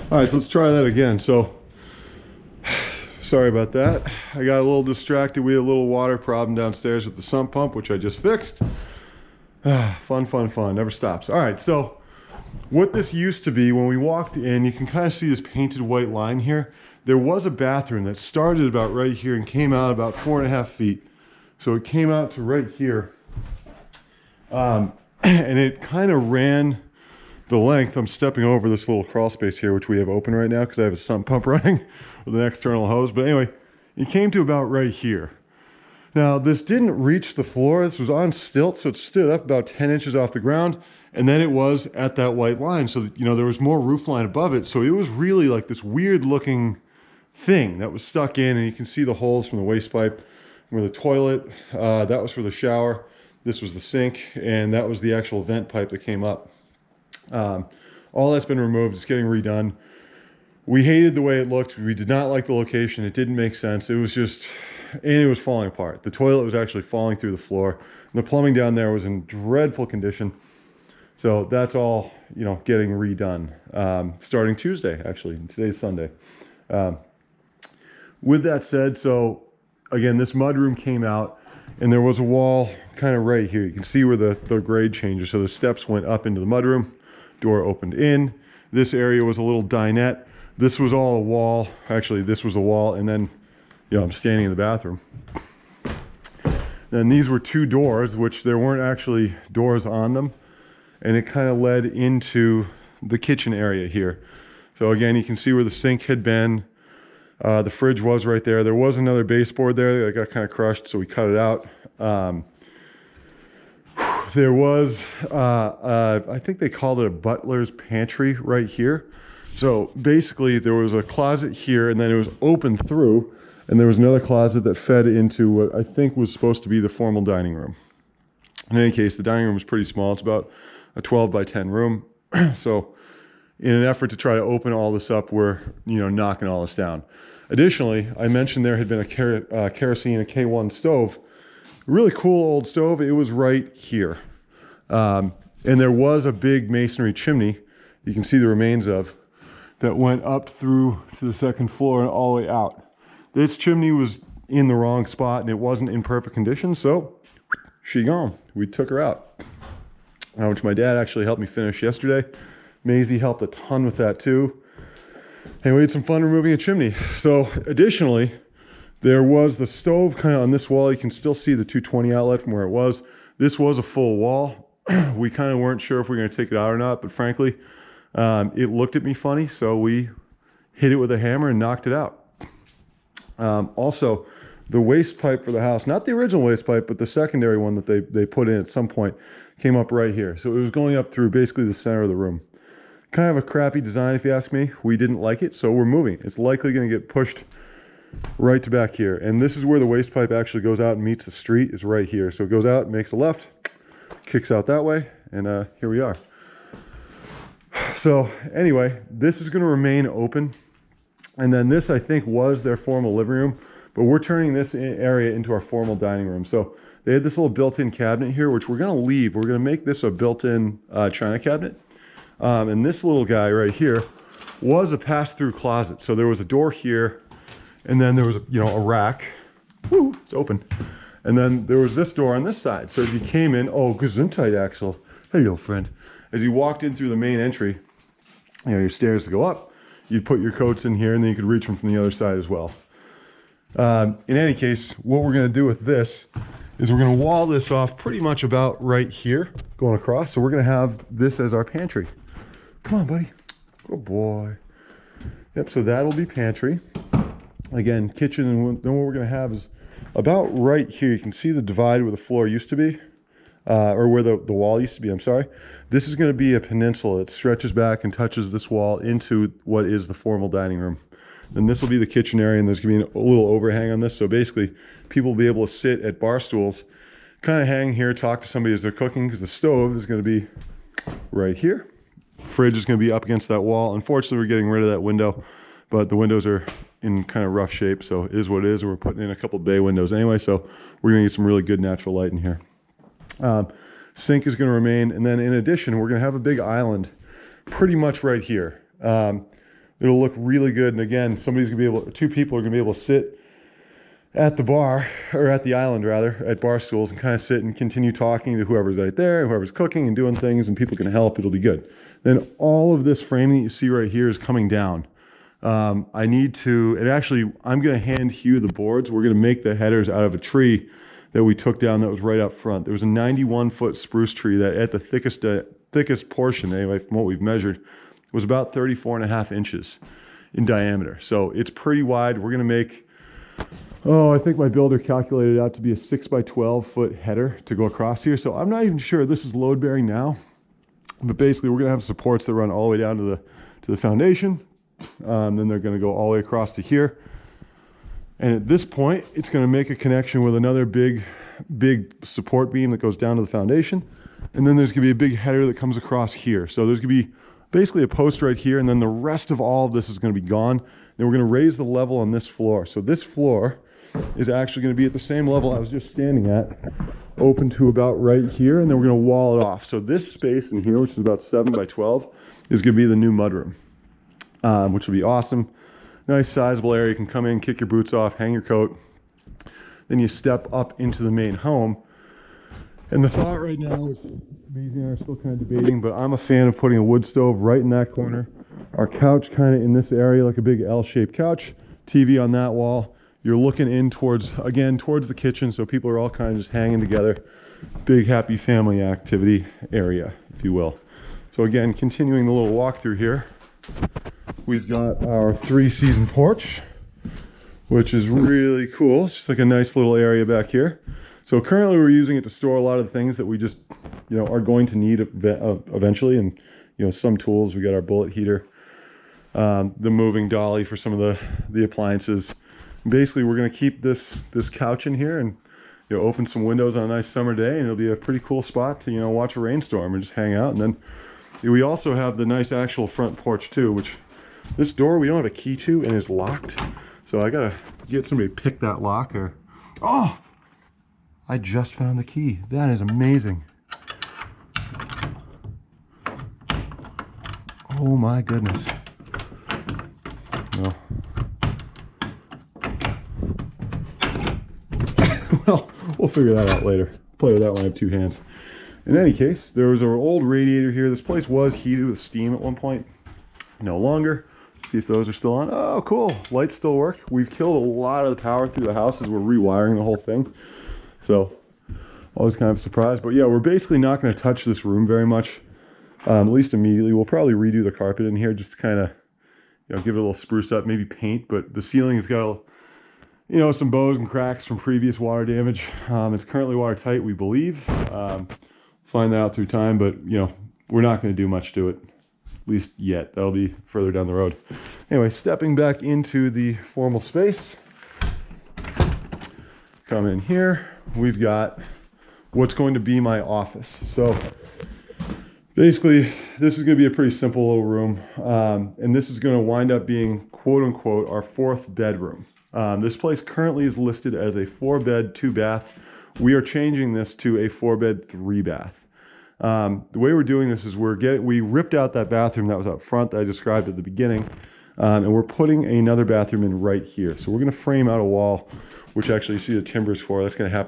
All right, so let's try that again. So, sorry about that. I got a little distracted. We had a little water problem downstairs with the sump pump, which I just fixed. Fun, fun, fun. Never stops. All right, so what this used to be, when we walked in, you can kind of see this painted white line here. There was a bathroom that started about right here and came out about 4.5 feet. So it came out to right here. And it kind of ran the length. I'm stepping over this little crawl space here, which we have open right now because I have a sump pump running with an external hose. But anyway, it came to about right here. Now, this didn't reach the floor. This was on stilts, so it stood up about 10 inches off the ground. And then it was at that white line. So, you know, there was more roof line above it. So it was really like this weird looking thing that was stuck in. And you can see the holes from the waste pipe where the toilet, that was for the shower. This was the sink. And that was the actual vent pipe that came up. All that's been removed. It's getting redone. We hated the way it looked. We did not like the location. It didn't make sense. It was just, and it was falling apart. The toilet was actually falling through the floor. And the plumbing down there was in dreadful condition. So that's all, you know, getting redone. Starting Tuesday, actually. Today's Sunday. With that said, so again, this mudroom came out and there was a wall kind of right here. You can see where the grade changes. So the steps went up into the mudroom. Door opened in. This area was a little dinette. This was all a wall. Actually, this was a wall. And then, you know, I'm standing in the bathroom. Then these were two doors, which there weren't actually doors on them. And it kind of led into the kitchen area here. So again, you can see where the sink had been. The fridge was right there. There was another baseboard there that got kind of crushed, so we cut it out. There was, I think they called it a Butler's Pantry right here. So basically there was a closet here and then it was open through and there was another closet that fed into what I think was supposed to be the formal dining room. In any case, the dining room was pretty small. It's about a 12 by 10 room. So in an effort to try to open all this up, we're, you know, knocking all this down. Additionally, I mentioned there had been a kerosene, a K1 stove. Really cool old stove. It was right here. And there was a big masonry chimney you can see the remains of that went up through to the second floor and all the way out. This chimney was in the wrong spot and it wasn't in perfect condition, so she gone. We took her out. Which my dad actually helped me finish yesterday. Maisie helped a ton with that too. And we had some fun removing a chimney. So additionally, there was the stove kind of on this wall. You can still see the 220 outlet from where it was. This was a full wall. We kind of weren't sure if we were going to take it out or not, but frankly, it looked at me funny, so we hit it with a hammer and knocked it out. Also, the waste pipe for the house, not the original waste pipe, but the secondary one that they put in at some point, came up right here. So it was going up through basically the center of the room. Kind of a crappy design, if you ask me. We didn't like it, so we're moving. It's likely going to get pushed right to back here. And this is where the waste pipe actually goes out and meets the street, is right here. So it goes out, makes a left, kicks out that way, and here we are. So anyway, this is going to remain open. And then this, I think, was their formal living room, but we're turning this area into our formal dining room. So they had this little built-in cabinet here, which we're going to leave. We're going to make this a built-in china cabinet. And this little guy right here was a pass-through closet. So there was a door here, and then there was, you know, a rack. Woo, it's open. And then there was this door on this side. So as you came in, oh, Gesundheit, Axel. Hello, friend. As you walked in through the main entry, you know, your stairs to go up, you'd put your coats in here, and then you could reach them from the other side as well. In any case, what we're going to do with this is we're going to wall this off pretty much about right here, going across. So we're going to have this as our pantry. Come on, buddy. Good boy. Yep, so that'll be pantry. Again, kitchen, and then what we're going to have is about right here. You can see the divide where the floor used to be, or where the wall used to be, I'm sorry. This is going to be a peninsula. It stretches back and touches this wall into what is the formal dining room. Then this will be the kitchen area, and there's going to be a little overhang on this. So basically, people will be able to sit at bar stools, kind of hang here, talk to somebody as they're cooking, because the stove is going to be right here. Fridge is going to be up against that wall. Unfortunately, we're getting rid of that window, but the windows are in kind of rough shape, so it is what it is. We're putting in a couple bay windows anyway, so we're going to get some really good natural light in here. Sink is going to remain, and then in addition, we're going to have a big island pretty much right here. It'll look really good. And again, two people are gonna be able to sit at the bar, or at the island rather, at bar stools, and kind of sit and continue talking to whoever's right there, whoever's cooking and doing things, and people can help. It'll be good. Then all of this framing that you see right here is coming down. I need to, and actually I'm gonna hand Hugh the boards. We're gonna make the headers out of a tree that we took down that was right up front. There was a 91-foot spruce tree that at the thickest portion, anyway, from what we've measured, was about 34.5 inches in diameter. So it's pretty wide. We're gonna make, I think my builder calculated it out to be a 6 by 12 foot header to go across here. So I'm not even sure this is load bearing now, but basically we're gonna have supports that run all the way down to the foundation. Then they're gonna go all the way across to here. And at this point, it's gonna make a connection with another big support beam that goes down to the foundation. And then there's gonna be a big header that comes across here. So there's gonna be basically a post right here, and then the rest of all of this is gonna be gone. Then we're gonna raise the level on this floor. So this floor is actually gonna be at the same level I was just standing at, open to about right here, and then we're gonna wall it off. So this space in here, which is about 7 by 12, is gonna be the new mudroom, which will be awesome. Nice sizable area. You can come in, kick your boots off, hang your coat. Then you step up into the main home. And the thought right now is, amazing, I'm still kind of debating, but I'm a fan of putting a wood stove right in that corner. Our couch kind of in this area, like a big L-shaped couch, TV on that wall. You're looking in towards the kitchen, so people are all kind of just hanging together. Big happy family activity area, if you will. So again, continuing the little walkthrough here. We've got our 3-season porch, which is really cool. It's just like a nice little area back here. So currently we're using it to store a lot of the things that we just, are going to need eventually. And, some tools. We got our bullet heater, the moving dolly for some of the appliances. And basically, we're going to keep this couch in here and, open some windows on a nice summer day, and it'll be a pretty cool spot to, watch a rainstorm and just hang out. And then we also have the nice actual front porch too, which this door we don't have a key to and is locked. So I gotta get somebody to pick that lock. Oh, I just found the key. That is amazing. Oh my goodness. Well, we'll figure that out later. Play with that when I have 2 hands. In any case, there was our old radiator here. This place was heated with steam at one point. No longer. See if those are still on. Oh, cool. Lights still work. We've killed a lot of the power through the house as we're rewiring the whole thing. So, always kind of surprised. But yeah, we're basically not going to touch this room very much, at least immediately. We'll probably redo the carpet in here, just to kind of, give it a little spruce up, maybe paint. But the ceiling has got, some bows and cracks from previous water damage. It's currently watertight, we believe. Find that out through time, but, we're not going to do much to it. At least yet. That'll be further down the road. Anyway, stepping back into the formal space. Come in here. We've got what's going to be my office. So basically, this is going to be a pretty simple little room. And this is going to wind up being, quote unquote, our 4th bedroom. This place currently is listed as a 4-bed, 2-bath. We are changing this to a 4-bed, 3-bath. The way we're doing this is we ripped out that bathroom that was up front that I described at the beginning, and we're putting another bathroom in right here. So we're going to frame out a wall, which actually you see the timbers for. That's going to happen